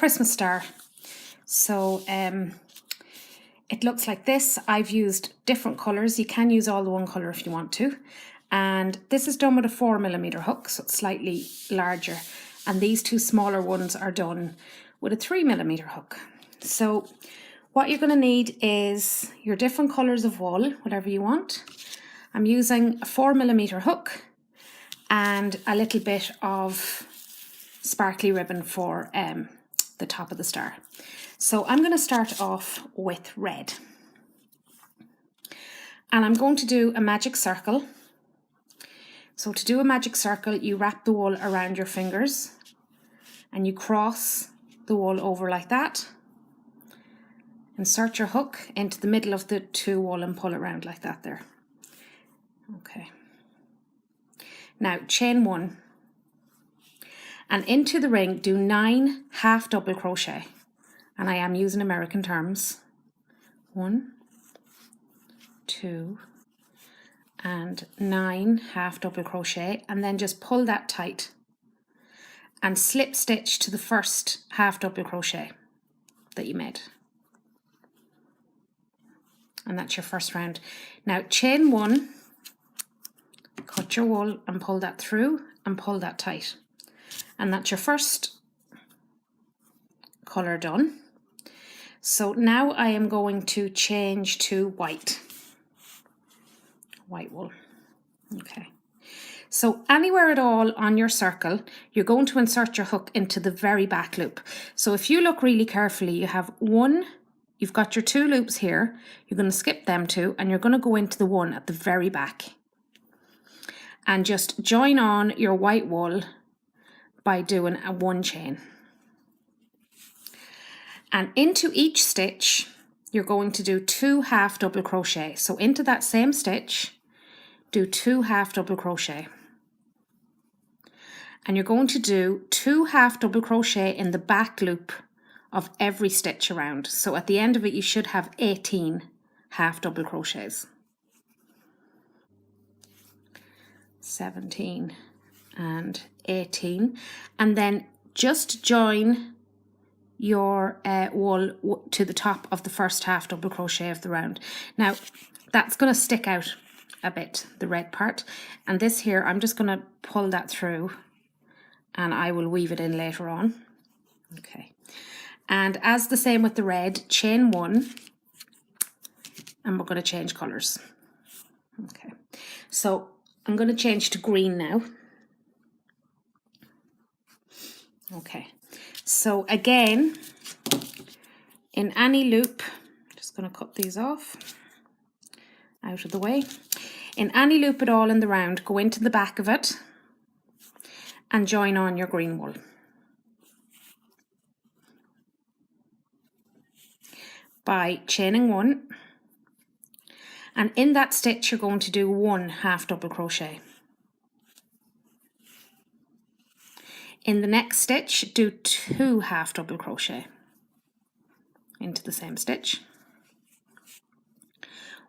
Christmas star. So it looks like this. I've used different colours. You can use all the one colour if you want to. And this is done with a 4mm hook, so it's slightly larger. And these two smaller ones are done with a 3mm hook. So what you're going to need is your different colours of wool, whatever you want. I'm using a 4mm hook and a little bit of sparkly ribbon for the top of the star. So I'm going to start off with red. And I'm going to do a magic circle. So to do a magic circle, you wrap the wool around your fingers and you cross the wool over like that. Insert your hook into the middle of the two wool and pull around like that there. Okay. Now chain 1 and into the ring do 9 half double crochet, and I am using American terms. 1, 2, and 9 half double crochet, and then just pull that tight and slip stitch to the first half double crochet that you made. And that's your first round. Now chain 1, cut your wool and pull that through and pull that tight. And that's your first colour done. So now I am going to change to white wool. Okay. So anywhere at all on your circle, you're going to insert your hook into the very back loop. So if you look really carefully, you have one, you've got your 2 loops here, you're going to skip them 2 and you're going to go into the one at the very back. And just join on your white wool by doing a 1 chain. And into each stitch, you're going to do 2 half double crochet. So into that same stitch, do 2 half double crochet. And you're going to do 2 half double crochet in the back loop of every stitch around. So at the end of it, you should have 18 half double crochets. 17 and 18. And then just join your wool to the top of the first half double crochet of the round. Now that's going to stick out a bit, the red part, and this here I'm just going to pull that through and I will weave it in later on. Okay, and as the same with the red, chain 1 and we're going to change colours. Okay, so I'm going to change to green now. Okay, so again, in any loop, just going to cut these off, out of the way. In any loop at all in the round, go into the back of it and join on your green wool. By chaining 1, and in that stitch you're going to do 1 half double crochet. In the next stitch, do 2 half double crochet into the same stitch.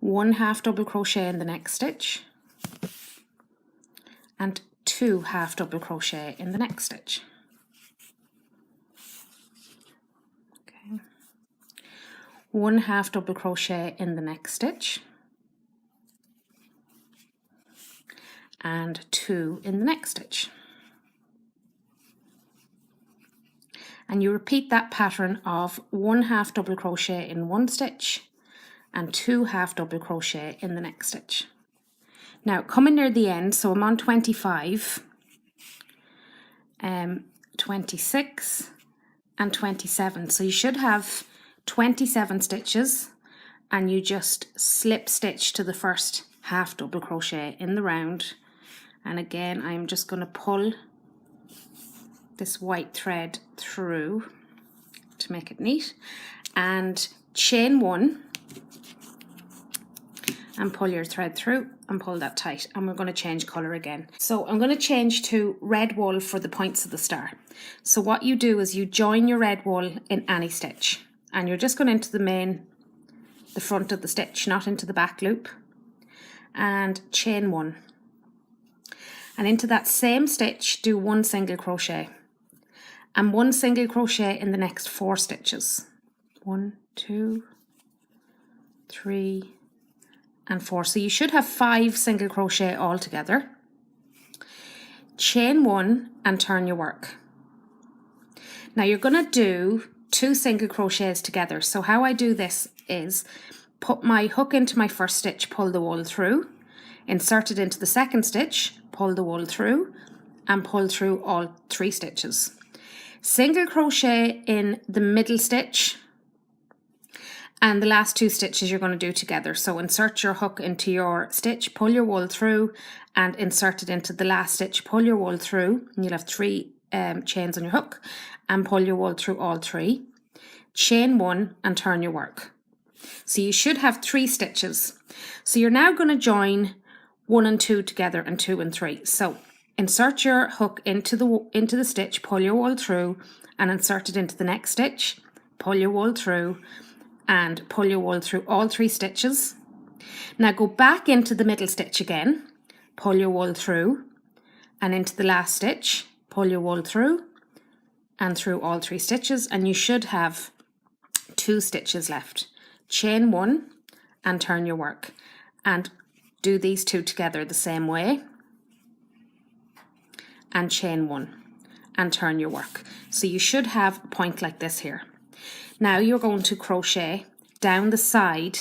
1 half double crochet in the next stitch. And 2 half double crochet in the next stitch. Okay. 1 half double crochet in the next stitch. And 2 in the next stitch. And you repeat that pattern of 1 half double crochet in one stitch and 2 half double crochet in the next stitch. Now coming near the end, so I'm on 25, 26 and 27. So you should have 27 stitches and you just slip stitch to the first half double crochet in the round. And again, I'm just going to pull this white thread through to make it neat and chain 1 and pull your thread through and pull that tight, and we're going to change colour again. So I'm going to change to red wool for the points of the star. So what you do is you join your red wool in any stitch and you're just going into the front of the stitch, not into the back loop, and chain 1, and into that same stitch do 1 single crochet. and 1 single crochet in the next 4 stitches. 1, 2, 3 and 4. So you should have 5 single crochet all together. Chain 1 and turn your work. Now you're going to do 2 single crochets together. So how I do this is put my hook into my first stitch, pull the wool through, insert it into the second stitch, pull the wool through, and pull through all 3 stitches. Single crochet in the middle stitch, and the last 2 stitches you're going to do together. So insert your hook into your stitch, pull your wool through, and insert it into the last stitch, pull your wool through, and you'll have 3 chains on your hook, and pull your wool through all 3. Chain 1 and turn your work. So you should have 3 stitches. So you're now going to join 1 and 2 together, and 2 and 3. So insert your hook into the stitch, pull your wool through, and insert it into the next stitch, pull your wool through, and pull your wool through all 3 stitches. Now go back into the middle stitch again, pull your wool through, and into the last stitch, pull your wool through, and through all 3 stitches, and you should have 2 stitches left. Chain 1 and turn your work, and do these 2 together the same way, and chain 1 and turn your work. So you should have a point like this here. Now you're going to crochet down the side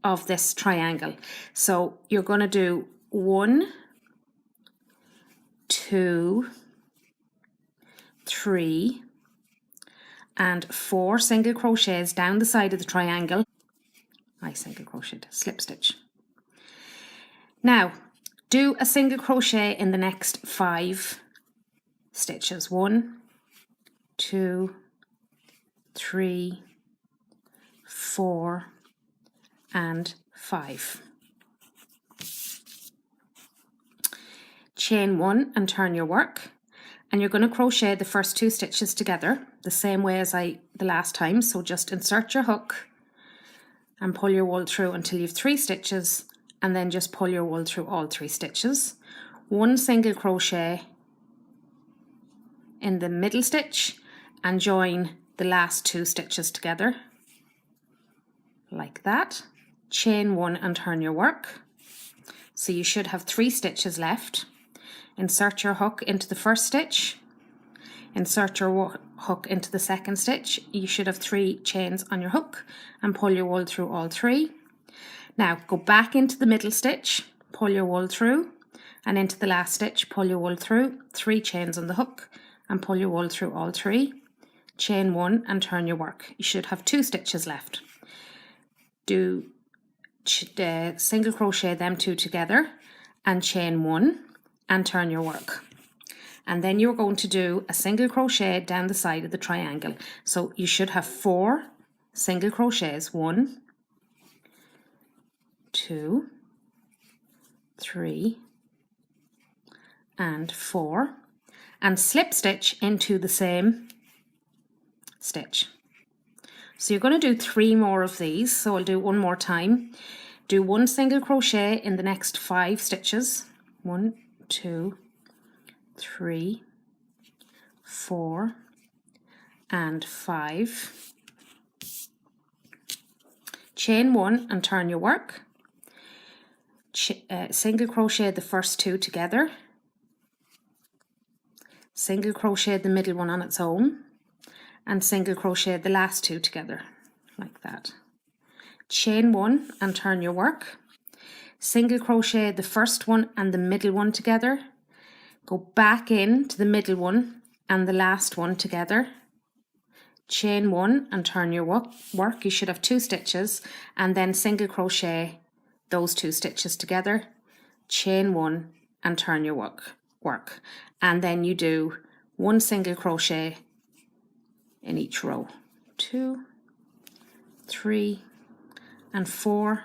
of this triangle. So you're going to do 1, 2, 3 and 4 single crochets down the side of the triangle. I single crocheted, slip stitch. Now do a single crochet in the next 5 stitches. 1, 2, 3, 4 and 5. Chain 1 and turn your work, and you're going to crochet the first 2 stitches together the same way as the last time. So just insert your hook and pull your wool through until you have 3 stitches, and then just pull your wool through all 3 stitches. 1 single crochet in the middle stitch and join the last 2 stitches together like that. Chain 1 and turn your work. So you should have 3 stitches left. Insert your hook into the first stitch, insert your hook into the second stitch. You should have 3 chains on your hook, and pull your wool through all 3. Now go back into the middle stitch, pull your wool through, and into the last stitch, pull your wool through, 3 chains on the hook, and pull your wool through all 3. Chain 1 and turn your work. You should have 2 stitches left. Do single crochet them 2 together and chain 1 and turn your work. And then you're going to do a single crochet down the side of the triangle. So you should have 4 single crochets. 1, 2, 3 and 4, and slip stitch into the same stitch. So you're going to do 3 more of these. So I'll do one more time. Do 1 single crochet in the next 5 stitches. 1, 2, 3, 4 and 5. Chain 1 and turn your work. Single crochet the first 2 together. Single crochet the middle one on its own, and single crochet the last 2 together like that. Chain 1 and turn your work. Single crochet the first one and the middle one together. Go back into the middle one and the last one together. Chain 1 and turn your work. You should have 2 stitches, and then single crochet those 2 stitches together. Chain 1 and turn your work. And then you do 1 single crochet in each row. 2, 3 and 4,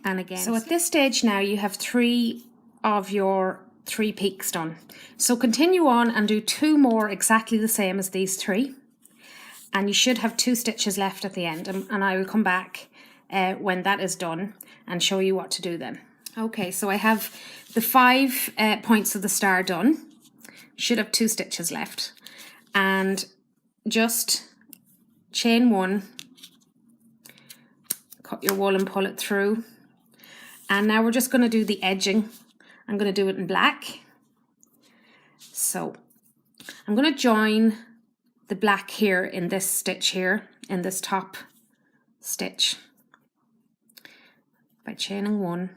and again. So at this stage now you have 3 of your 3 peaks done. So continue on and do 2 more exactly the same as these 3, and you should have 2 stitches left at the end, and I will come back when that is done and show you what to do then. Okay, so I have the 5 points of the star done. Should have 2 stitches left, and just chain 1, cut your wool and pull it through. And now we're just going to do the edging. I'm going to do it in black. So I'm going to join the black here in this stitch here, in this top stitch, by chaining 1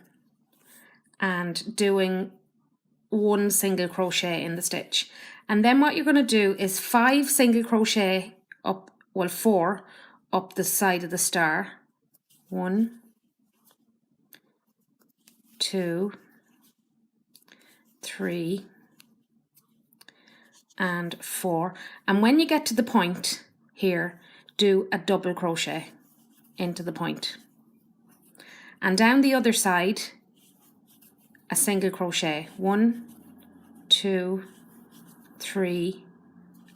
and doing 1 single crochet in the stitch. And then what you're going to do is 5 single crochet up, well 4 up the side of the star. 1, 2, 3 and 4. And when you get to the point here, do a double crochet into the point. And down the other side, a single crochet. 1, 2, 3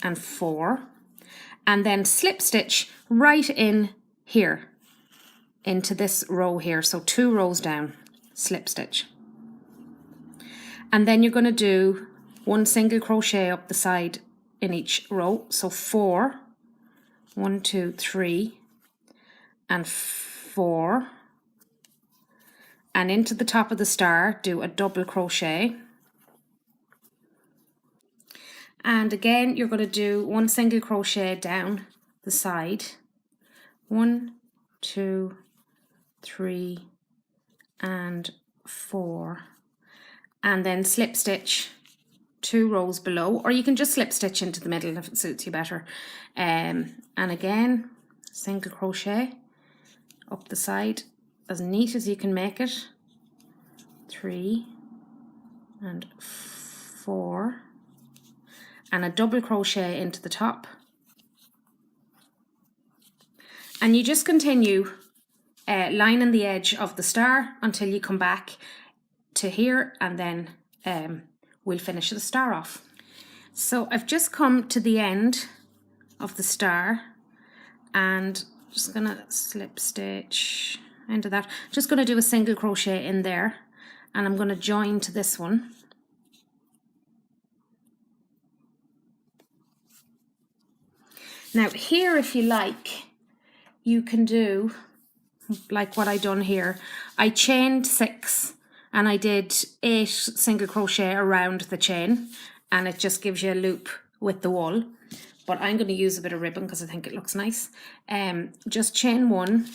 and 4. And then slip stitch right in here into this row here. So 2 rows down, slip stitch. And then you're going to do 1 single crochet up the side in each row. So 4, 1, 2, 3 and 4. And into the top of the star, do a double crochet. And again, you're going to do 1 single crochet down the side. 1, 2, 3 and 4. And then slip stitch 2 rows below, or you can just slip stitch into the middle if it suits you better. And again, single crochet up the side, as neat as you can make it. 3 and 4. And a double crochet into the top. And you just continue lining the edge of the star until you come back to here, and then we'll finish the star off. So I've just come to the end of the star and just gonna slip stitch into that. Just gonna do a single crochet in there, and I'm gonna join to this one. Now here, if you like, you can do like what I done here. I chained 6 and I did 8 single crochet around the chain, and it just gives you a loop with the wool. But I'm going to use a bit of ribbon because I think it looks nice. Just chain 1,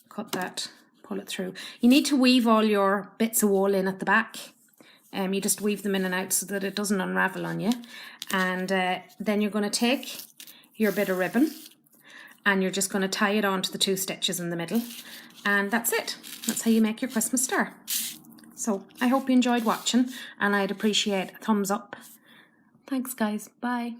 cut that, pull it through. You need to weave all your bits of wool in at the back. You just weave them in and out so that it doesn't unravel on you. And then you're going to take your bit of ribbon and you're just going to tie it onto the 2 stitches in the middle. And that's it. That's how you make your Christmas star. So I hope you enjoyed watching, and I'd appreciate a thumbs up. Thanks guys. Bye.